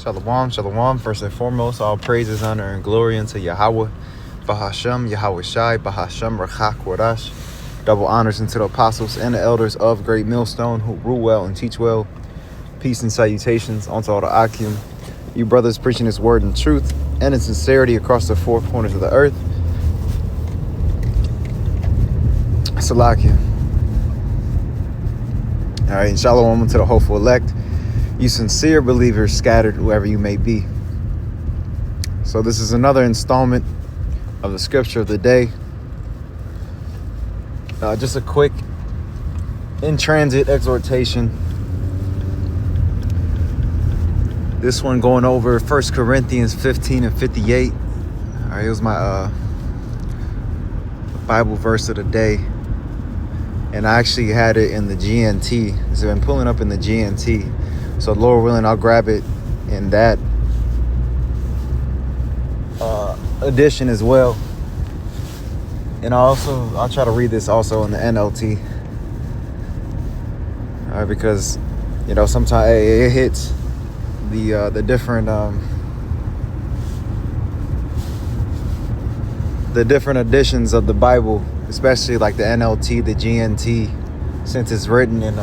Shalom, shalom. First and foremost, all praises, honor, and glory unto Yahweh, Bahasham, Yahweh Shai, Bahasham, Rachak, Wadash. Double honors unto the apostles and the elders of Great Millstone who rule well and teach well. Peace and salutations unto all the Akim. You brothers preaching His word in truth and in sincerity across the four corners of the earth. Salakia. All right, and shalom unto the hopeful elect. You sincere believers scattered whoever you may be. So this is another installment of the scripture of the day. Just a quick in-transit exhortation. This one going over 1 Corinthians 15 and 58. All right, it was my Bible verse of the day. And I actually had it in the GNT. So I've been pulling up in the GNT. So Lord willing, I'll grab it in that edition as well. And I'll try to read this also in the NLT. All right, because sometimes it hits the different editions of the Bible, especially like the NLT, the GNT, since it's written in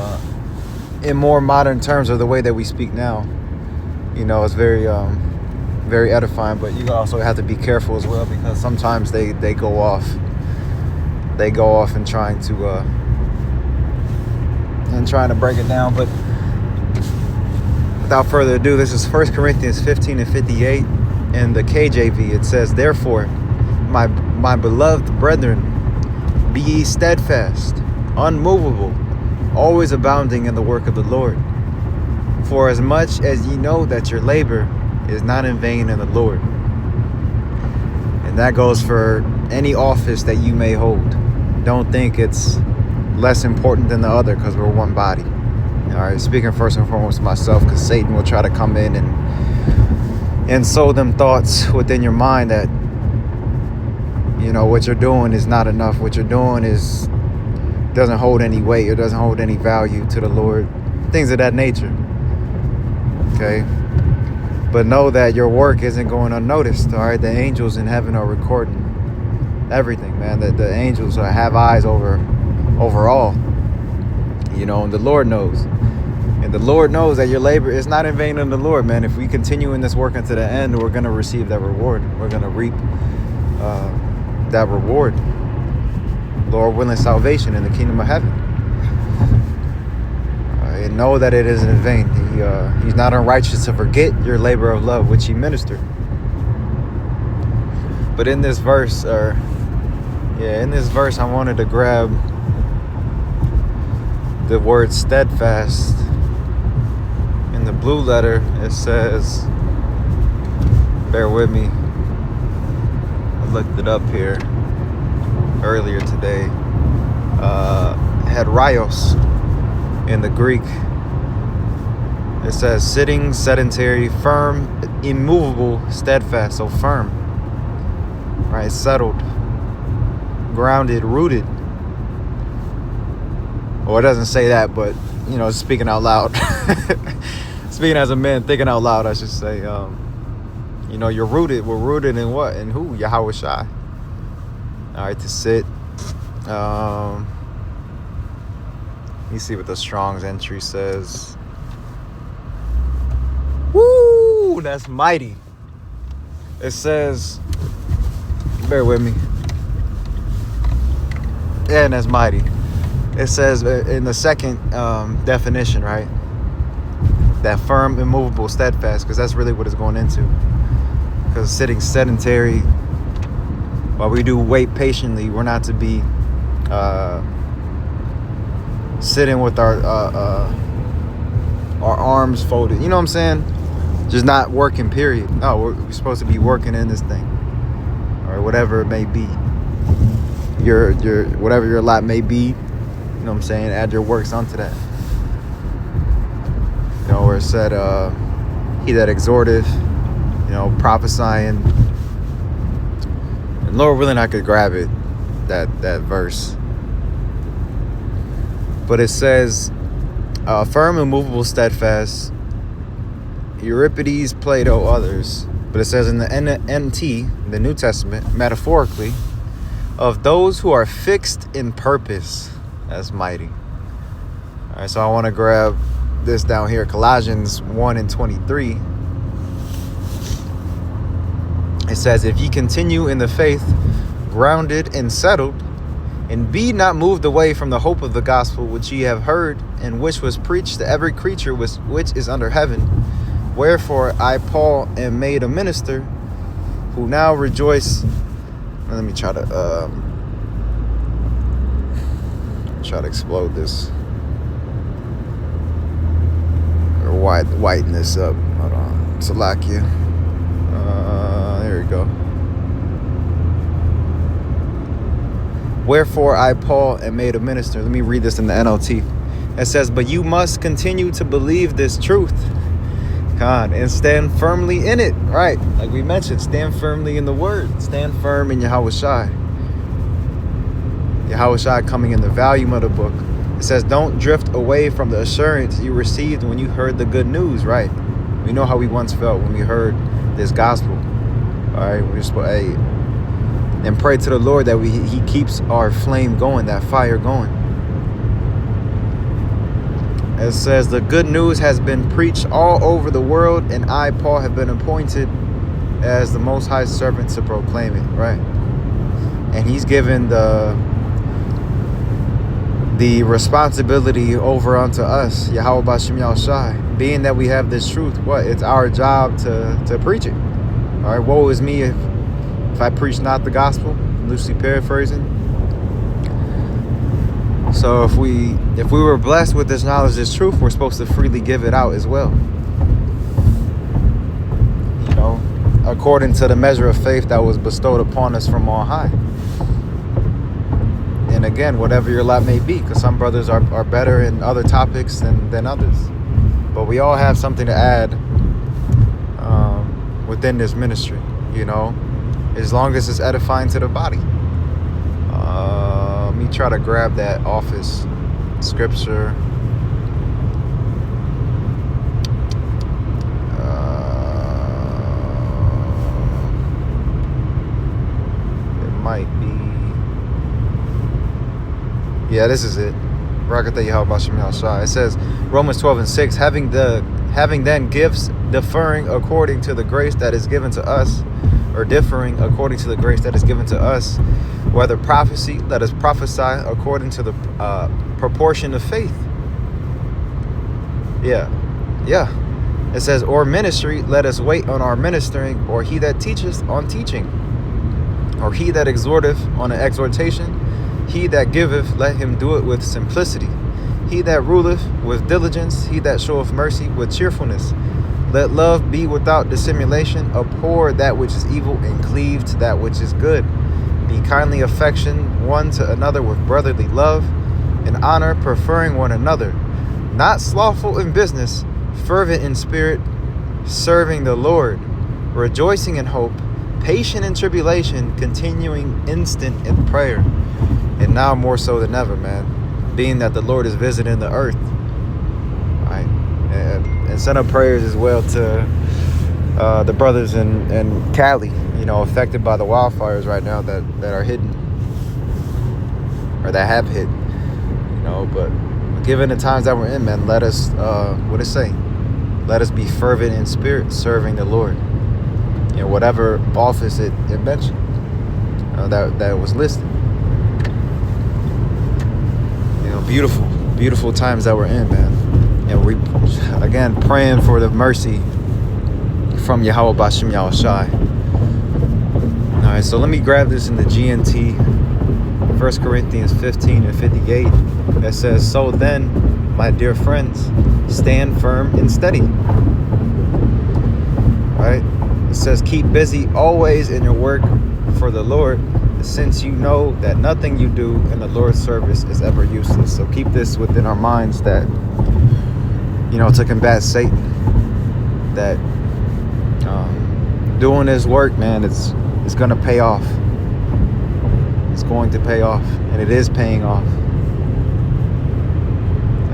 more modern terms of the way that we speak now. It's very very edifying, but you also have to be careful as well, because sometimes they go off and trying to break it down. But without further ado, this is 1 Corinthians 15 and 58 in the KJV. It says, "Therefore, my beloved brethren, be ye steadfast, unmovable, always abounding in the work of the Lord. For as much as ye know that your labor is not in vain in the Lord." And that goes for any office that you may hold. Don't think it's less important than the other because we're one body. All right, speaking first and foremost to myself, because Satan will try to come in and sow them thoughts within your mind that what you're doing is not enough. What you're doing doesn't hold any weight or doesn't hold any value to the Lord. Things of that nature. Okay? But know that your work isn't going unnoticed. All right? The angels in heaven are recording everything, man. The angels have eyes over all. And the Lord knows. And the Lord knows that your labor is not in vain in the Lord, man. If we continue in this work unto the end, we're going to receive that reward. We're going to reap that reward. Lord willing, salvation in the kingdom of heaven. And know that it isn't in vain. He's not unrighteous to forget your labor of love which He ministered. But in this verse, I wanted to grab the word steadfast. In the blue letter, it says, bear with me, I looked it up here earlier today. Hedrios in the Greek. It says sitting, sedentary, firm, immovable, steadfast. So firm, right? Settled, grounded, rooted. Well, it doesn't say that, but speaking out loud. Speaking as a man, thinking out loud, I should say. You're rooted. We're rooted in what? In who? Yahweh Shai. All right, to sit. Let me see what the Strong's entry says. Woo! That's mighty. It says, bear with me. Yeah, and that's mighty. It says in the second definition, right? That firm, immovable, steadfast, because that's really what it's going into. Because sitting sedentary, while we do wait patiently, we're not to be sitting with our arms folded. You know what I'm saying? Just not working, period. No, we're supposed to be working in this thing, or whatever it may be. Your whatever your lot may be. You know what I'm saying? Add your works onto that. Where it said, "He that exhorteth," prophesying. And Lord willing, I could grab it, that verse. But it says, firm, immovable, steadfast, Euripides, Plato, others. But it says in the NT, the New Testament, metaphorically, of those who are fixed in purpose. That's mighty. All right, so I want to grab this down here, Colossians 1:23. It says, if ye continue in the faith, grounded and settled, and be not moved away from the hope of the gospel which ye have heard, and which was preached to every creature which is under heaven. Wherefore I, Paul, am made a minister, who now rejoice. Let me try to explode this, or whiten this up. Hold on, Salakia. There we go. Wherefore I, Paul, am made a minister. Let me read this in the NLT. It says, but you must continue to believe this truth, God, and stand firmly in it. Right, like we mentioned, stand firmly in the word. Stand firm in Yahawashi. Yahawashi coming in the volume of the book. It says, don't drift away from the assurance you received when you heard the good news. Right, we know how we once felt when we heard this gospel. All right, we're just and pray to the Lord that He keeps our flame going, that fire going. It says, the good news has been preached all over the world, and I, Paul, have been appointed as the Most High servant to proclaim it. Right, and He's given the responsibility over unto us, Yahweh B'Shem Yahushai, being that we have this truth. What? It's our job to preach it. All right, woe is me if I preach not the gospel, loosely paraphrasing. So if we were blessed with this knowledge, this truth, we're supposed to freely give it out as well. You know, according to the measure of faith that was bestowed upon us from on high. And again, whatever your lot may be, because some brothers are better in other topics than others. But we all have something to add within this ministry, you know, as long as it's edifying to the body. Let me try to grab that office scripture. It might be. Yeah, this is it. Rakatha Yahweh B'Shem Yahushai. It says, Romans 12:6, having then gifts differing according to the grace that is given to us, or differing according to the grace that is given to us, whether prophecy, let us prophesy according to the proportion of faith. Yeah. It says, or ministry, let us wait on our ministering, or he that teacheth on teaching, or he that exhorteth on an exhortation. He that giveth, let him do it with simplicity. He that ruleth with diligence, he that showeth mercy with cheerfulness. Let love be without dissimulation. Abhor that which is evil, and cleave to that which is good. Be kindly affection one to another with brotherly love, and honor, preferring one another. Not slothful in business, fervent in spirit, serving the Lord, rejoicing in hope, patient in tribulation, continuing instant in prayer. And now more so than ever, man, being that the Lord is visiting the earth. All right, and send up prayers as well to the brothers in Cali, you know, affected by the wildfires right now that are hidden, or that have hit, you know. But given the times that we're in, man, let us, what does it say? Let us be fervent in spirit, serving the Lord. You know, whatever office it mentioned, that was listed. You know, beautiful times that we're in, man. And we, again, praying for the mercy from Yahweh B'Shem Yahushai. All right, so let me grab this in the GNT, 1 Corinthians 15:58. That says, so then, my dear friends, stand firm and steady. Right? It says, keep busy always in your work for the Lord, since you know that nothing you do in the Lord's service is ever useless. So keep this within our minds, that, you know, to combat Satan, that doing this work, man, it's going to pay off. It's going to pay off, and it is paying off.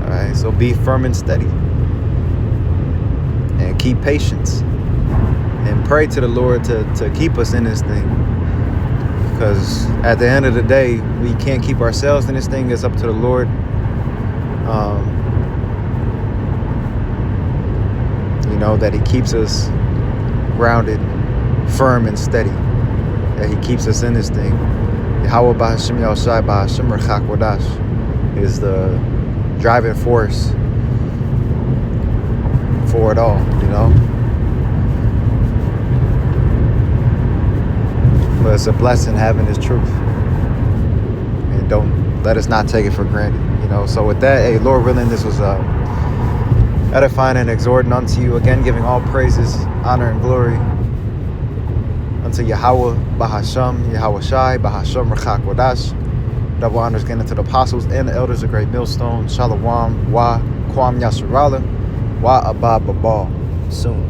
All right, so be firm and steady. and keep patience and pray to the Lord to keep us in this thing. Because at the end of the day, we can't keep ourselves in this thing. It's up to the Lord. You know, that he keeps us grounded, firm, and steady. That he keeps us in this thing. Yahweh Bahashim Yahushai Bahashim Rechak Wadash is the driving force for it all, you know. But it's a blessing having this truth. And don't let us not take it for granted, you know. So with that, hey, Lord willing, this was edifying and exhorting unto you. Again, giving all praises, honor, and glory unto Yahweh Bahasham, Yahweh Shai, Bahasham Rechak Wadash. Double honors again to the apostles and the elders of Great Millstone. Shalom, Wa, Kwam Yasharala, Wa Abba Babal. Soon.